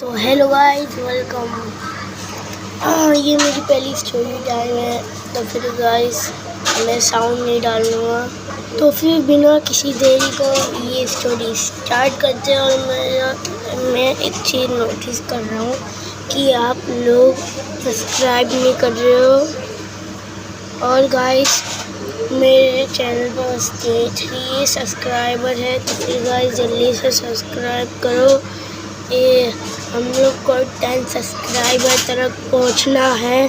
तो hello guys, welcome. ये मेरी पहली स्टोरी टाइम है, तो फिर गाइस मैं साउंड नहीं डालूँगा। तो फिर बिना किसी देरी को ये स्टोरी स्टार्ट करते हैं। और मैं एक चीज़ नोटिस कर रहा हूँ कि आप लोग सब्सक्राइब नहीं कर रहे हो। और गाइस मेरे चैनल पर 3 सब्सक्राइबर है, तो फिर गाइस जल्दी से सब्सक्राइब करो। ये हम लोग को 10 सब्सक्राइबर तक पहुंचना है।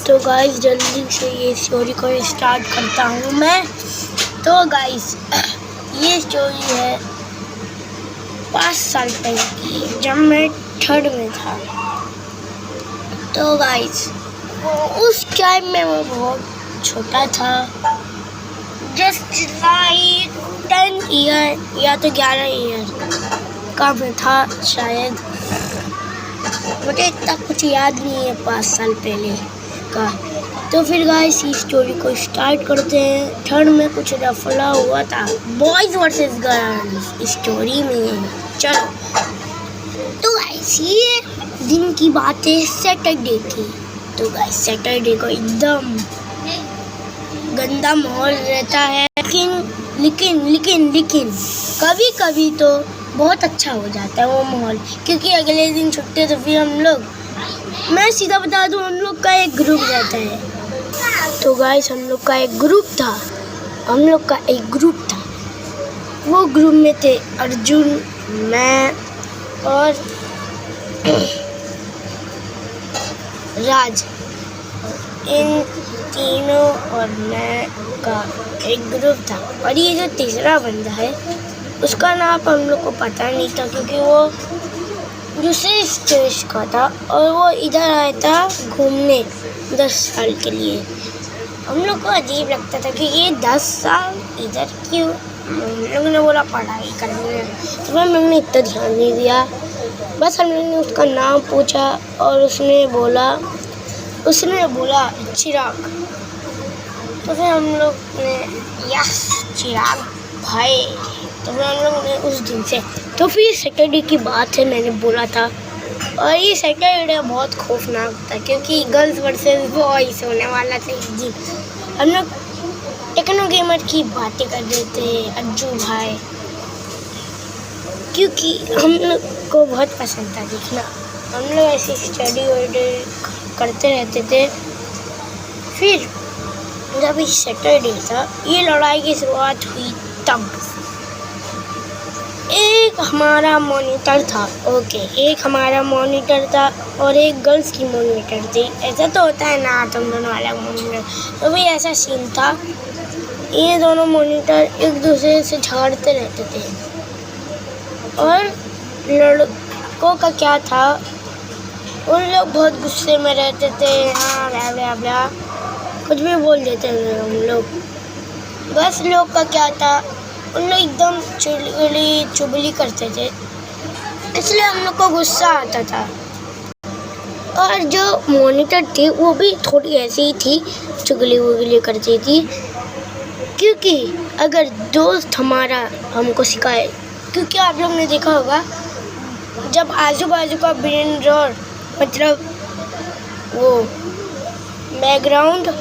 तो गाइस जल्दी से ये स्टोरी को स्टार्ट करता हूँ मैं। तो गाइस ये स्टोरी है 5 साल पहले की, जब मैं 3rd में था। तो गाइस उस टाइम में मैं बहुत छोटा था, जस्ट लाइक 10 ईयर या तो 11 ईयर का मैं था शायद। मुझे इतना कुछ याद नहीं है 5 साल पहले का। तो फिर गाइस इस स्टोरी को स्टार्ट करते हैं। 3rd में कुछ रफला हुआ था, बॉयज़ वर्सेस गर्ल्स स्टोरी में। चलो, तो गाइस ये दिन की बात है, सैटरडे की। तो गाइस सैटरडे को एकदम गंदा माहौल रहता है, लेकिन कभी कभी तो बहुत अच्छा हो जाता है वो माहौल, क्योंकि अगले दिन छुट्टी है। तो फिर मैं सीधा बता दूं, हम लोग का एक ग्रुप रहता है। तो गाइस हम लोग का एक ग्रुप था। वो ग्रुप में थे अर्जुन, मैं और राज। इन तीनों और मैं का एक ग्रुप था। और ये जो तीसरा बंदा है उसका नाम हम लोग को पता नहीं था, क्योंकि वो दूसरे स्टेज का था और वो इधर आया था घूमने 10 साल के लिए। हम लोग को अजीब लगता था कि ये 10 साल इधर क्यों। हम लोग ने बोला पढ़ाई करने, तो हम लोग ने इतना ध्यान नहीं दिया। बस हम लोग ने उसका नाम पूछा और उसने बोला चिराग। तो फिर हम लोग ने यस चिराग भाई। तो फिर हम लोग ने उस दिन से, तो फिर सैटरडे की बात है, मैंने बोला था। और ये सैटरडे बहुत खौफनाक था, क्योंकि गर्ल्स वर्सेस बॉयज होने वाला था जी। हम लोग टेक्नो गेमर की बातें कर रहे थे अज्जू भाई, क्योंकि हम लोग को बहुत पसंद था देखना। हम लोग ऐसी स्टडी करते रहते थे। फिर जब इस सैटरडे था, ये लड़ाई की शुरुआत हुई तब एक हमारा मॉनिटर था और एक गर्ल्स की मॉनिटर थी। ऐसा तो होता है ना, तुम दोनों अलग मॉनिटर। तो भी ऐसा सीन था, ये दोनों मॉनिटर एक दूसरे से झगड़ते रहते थे। और लड़कों का क्या था, उन लोग बहुत गुस्से में रहते थे। हाँ ब्ला ब्ला कुछ भी बोल देते थे हम लोग। बस लोग का क्या था, उन लोग एकदम चुगली करते थे, इसलिए हम लोग को गुस्सा आता था। और जो मॉनिटर थी वो भी थोड़ी ऐसी ही थी, चुगली करती थी। क्योंकि अगर दोस्त हमारा हमको सिखाए, क्योंकि आप लोग ने देखा होगा जब आजू बाजू का ब्रेन रोड, मतलब वो बैकग्राउंड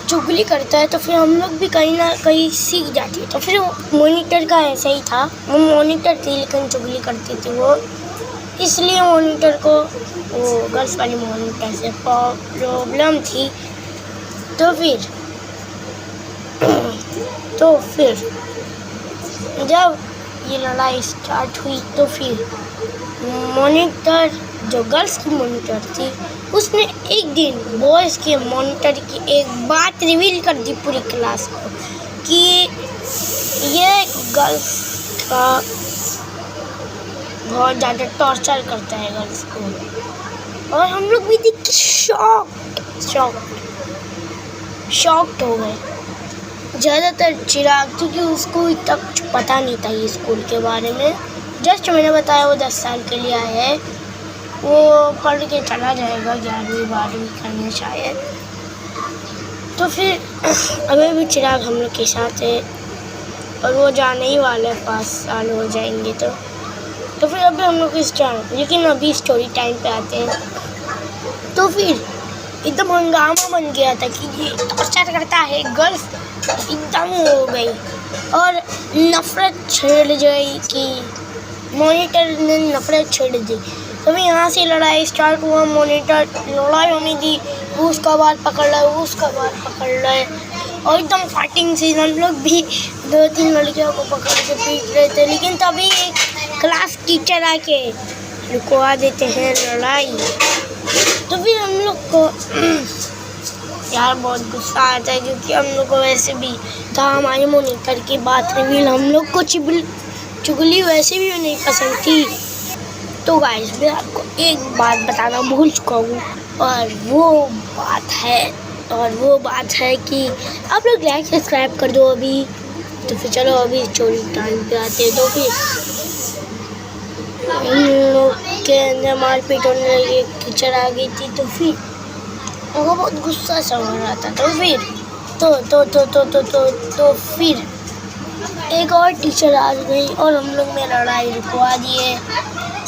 चुगली करता है, तो फिर हम लोग भी कहीं ना कहीं सीख जाते हैं। तो फिर मॉनिटर का ऐसा ही था, वो मॉनिटर थी लेकिन चुगली करती थी वो, इसलिए मॉनिटर को वो गर्ल्स वाली मॉनिटर से प्रॉब्लम थी। तो फिर जब ये लड़ाई स्टार्ट हुई, तो फिर मॉनिटर जो गर्ल्स की मॉनिटर थी, उसने एक दिन बॉयज़ के मॉनिटर की एक बात रिवील कर दी पूरी क्लास को, कि ये गर्ल्स का बहुत ज़्यादा टॉर्चर करता है गर्ल्स को। और हम लोग भी देख के शॉक्ड हो गए, ज़्यादातर चिराग, क्योंकि उसको इतना कुछ पता नहीं था ये स्कूल के बारे में। जस्ट मैंने बताया वो 10 साल के लिए आया है, वो पढ़ के चला जाएगा 11वीं 12वीं करने शायद। तो फिर अभी भी चिराग हम लोग के साथ है और वो जाने ही वाला है, 5 साल हो जाएंगे। तो फिर अभी हम लोग लेकिन अभी स्टोरी टाइम पे आते हैं। तो फिर एकदम हंगामा बन गया था कि ये टॉर्चर करता है, गर्ल्स एकदम हो गई और नफरत छेड़ गई कि मॉनिटर ने नफरत छेड़ दी। तो फिर यहाँ से लड़ाई स्टार्ट हुआ, मॉनिटर लड़ाई होने दी, वो उसका बाल पकड़ रहा है, वो उसका बाल पकड़ रहा है और एकदम फाइटिंग सीन। हम लोग भी 2-3 लड़कियों को पकड़ के पीट रहे थे, लेकिन तभी एक क्लास टीचर आके रुकवा देते हैं लड़ाई। तो फिर हम लोग को यार बहुत गुस्सा आता है, क्योंकि हम लोग को वैसे भी था हमारे मॉनिटर की बात रिवील, हम लोग को चुगली वैसे भी नहीं पसंद थी। तो गाइस मैं आपको एक बात बताना भूल चुका हूँ, और वो बात है कि आप लोग लाइक सब्सक्राइब कर दो अभी। तो फिर चलो अभी स्टोरी टाइम पे आते हैं। तो फिर हम लोग के अंदर मारपीट होने लगी, एक टीचर आ गई थी। तो फिर उनको बहुत गुस्सा सा हो रहा था। तो फिर तो फिर एक और टीचर आ गई और हम लोग में लड़ाई रुकवा दिए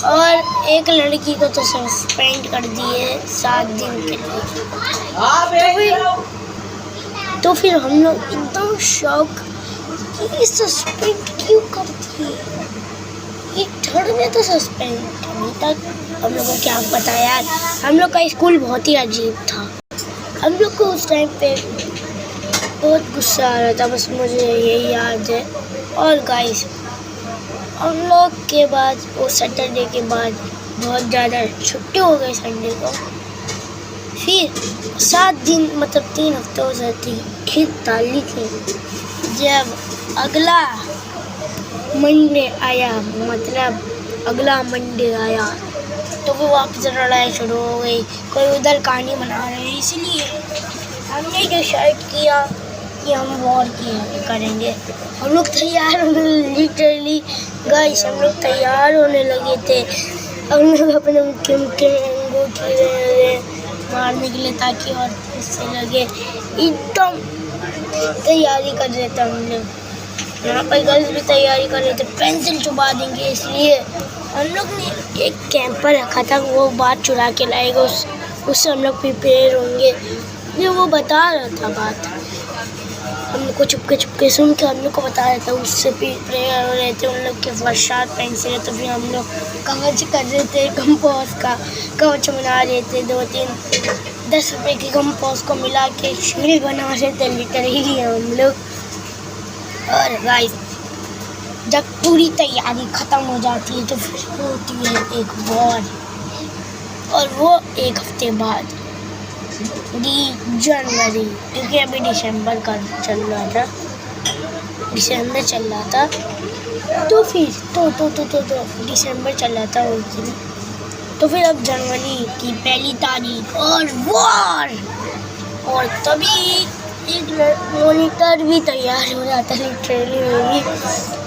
और एक लड़की को तो सस्पेंड कर दिए 7 दिन के लिए। तो फिर हम लोग एकदम शॉक कि ये सस्पेंड क्यों करती है, ये थर्ड में तो सस्पेंड अभी तक। हम लोग को क्या पता यार, हम लोग का स्कूल बहुत ही अजीब था। हम लोग को उस टाइम पे बहुत गुस्सा आ रहा था, बस मुझे यही याद है। और गाइस हम लोग के बाद वो सैटरडे के बाद बहुत ज़्यादा छुट्टी हो गई संडे को। फिर 7 दिन मतलब 3 हफ्तों से ठीक डाली थी। जब अगला मंडे आया, मतलब अगला मंडे आया, तो वो वापस लड़ाई शुरू हो गई। कोई उधर कहानी बना रहे हैं, इसलिए हमने डिसाइड किया कि हम वॉर करेंगे। हम लोग तैयार होने लिटरली गाइस, हम लोग तैयार होने लगे थे। हम लोग अपने मुख्य अंगूठे मारने के लिए, ताकि और इससे लगे एकदम तैयारी कर रहे थे। हम लोग यहाँ पर गर्ल्स भी तैयारी कर रहे थे, पेंसिल चुबा देंगे, इसलिए हम लोग ने एक कैंपर रखा था, वो बात चुरा के लाएगा, उससे हम लोग प्रिपेयर होंगे। ये वो बता रहा था बात, हम लोग को चुपके सुन के हम लोग को बता रहा था, उससे प्रिपेयर हो रहे थे। उन लोग के वर्षात पेंसिल है, तो फिर हम लोग कवच कर रहे थे, कंपोज का कवच बना रहे थे। 2-3 10 रुपये के कंपोज को मिला के शील्ड बना रहे थे लिटरली हम लोग। और गाइस जब पूरी तैयारी ख़त्म हो जाती है तो फिर होती है एक वॉर, और वो 1 हफ्ते बाद जनवरी, क्योंकि अभी दिसंबर का चल रहा था, दिसंबर चल रहा था। तो फिर तो दिसंबर चल रहा था उस दिन। तो फिर अब जनवरी की 1 तारीख और वॉर, और तभी एक मॉनिटर भी तैयार हो रहा था लिटरली में भी।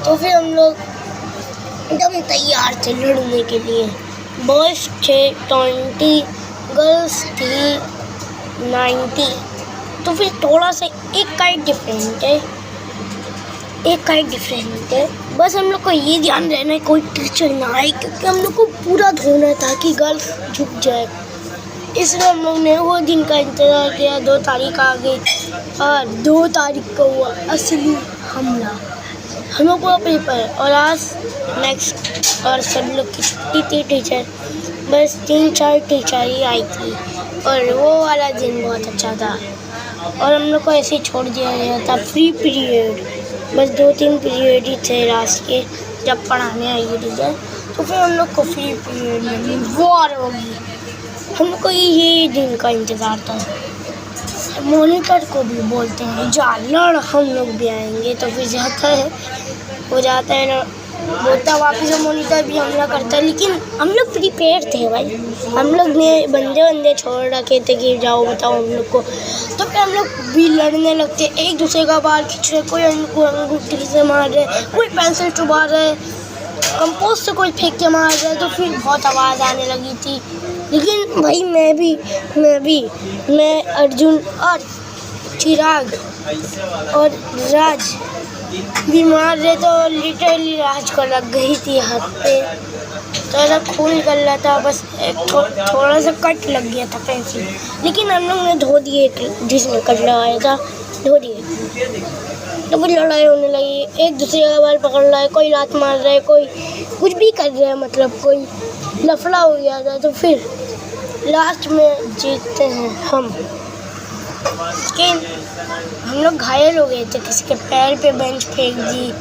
तो फिर हम लोग एकदम तैयार थे लड़ने के लिए। बॉयज़ थे 20, गर्ल्स थी 90। तो फिर थोड़ा सा एक काइट डिफरेंट है, बस हम लोग को ये ध्यान रहना है कोई टीचर ना आए, क्योंकि हम लोग को पूरा धोना था कि गर्ल्स झुक जाए। इसलिए हम लोग ने वो दिन का इंतज़ार किया। 2 तारीख आ गई और 2 तारीख को हुआ असली हमला। हम लोग को पेपर और आज नेक्स्ट, और सब लोग की छुट्टी थी, टीचर बस 3-4 टीचर ही आई थी, और वो वाला दिन बहुत अच्छा था। और हम लोग को ऐसे ही छोड़ दिया गया था फ्री पीरियड, बस 2-3 पीरियड ही थे रात के जब पढ़ाने आएगी टीचर। तो फिर हम लोग को फ्री पीरियड में वॉर होगी। हम लोग को यही दिन का इंतज़ार था। मॉनिटर को भी बोलते हैं जा लड़, हम लोग भी आएंगे। तो फिर जाता है ना, बोलता वापस मॉनिटर भी हमला करता है, लेकिन हम लोग प्रिपेयर थे भाई। हम लोग ने बंदे छोड़ रखे थे कि जाओ बताओ हम लोग को। तो फिर हम लोग भी लड़ने लगते, एक दूसरे का बाल खींच रहे, कोई अंगूठी से मार रहे, कोई पेंसिल चुबा रहे, कंपोज से कोई फेंक के मार रहे। तो फिर बहुत आवाज़ आने लगी थी, लेकिन भाई मैं अर्जुन और चिराग और राज भी मार रहे, तो लिटरली राज को लग गई थी हाथ पे। तो ऐसा खून निकल रहा था, बस एक थोड़ा सा कट लग गया था पेंसिल, लेकिन हम लोग ने धो दिए, जिसमें कट लगाया था धो दिए। तो फिर लड़ाई होने लगी, एक दूसरे का बाल पकड़ रहा है, कोई लात मार रहा है, कोई कुछ भी कर रहा है, मतलब कोई लफड़ा हो गया था। तो फिर लास्ट में जीतते हैं हम, लेकिन हम लोग घायल हो गए थे, किसी के पैर पे बेंच फेंक दी,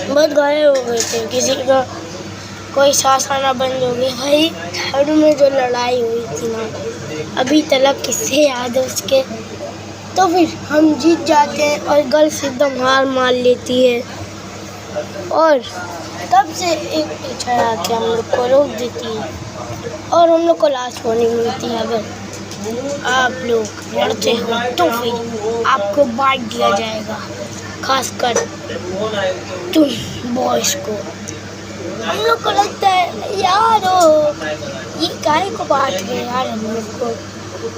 बहुत घायल हो गए थे, किसी का कोई सांस आना बंद हो गया। भाई थर्ड में जो लड़ाई हुई थी ना, अभी तक किससे याद है उसके। तो फिर हम जीत जाते हैं और गर्ल्स एकदम हार मान लेती है, और तब से एक टीचर आके हम लोग को रोक देती है और हम लोग को लास्ट वार्निंग मिलती है, अगर आप लोग लड़ते हो तो फिर आपको बांट दिया जाएगा, खासकर तुम बॉयज़ को। हम लोग को लगता है यार ये काहे को बांट रहे यार, हम लोग को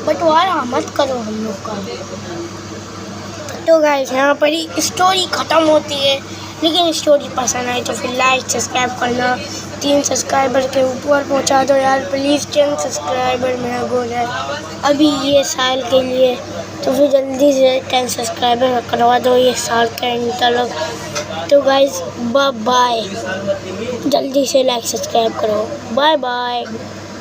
बंटवारा मत करो हम लोग का। तो गाइस यहाँ पर ही स्टोरी ख़त्म होती है, लेकिन स्टोरी पसंद आई तो फिर लाइक सब्सक्राइब करना। 3 सब्सक्राइबर के ऊपर पहुँचा दो यार प्लीज़, 10 सब्सक्राइबर मेरा गोल है अभी ये साल के लिए। तो फिर जल्दी से 10 सब्सक्राइबर करवा दो ये साल का एंड तक। तो गाइस बाय बाय, जल्दी से लाइक सब्सक्राइब करो, बाय बाय।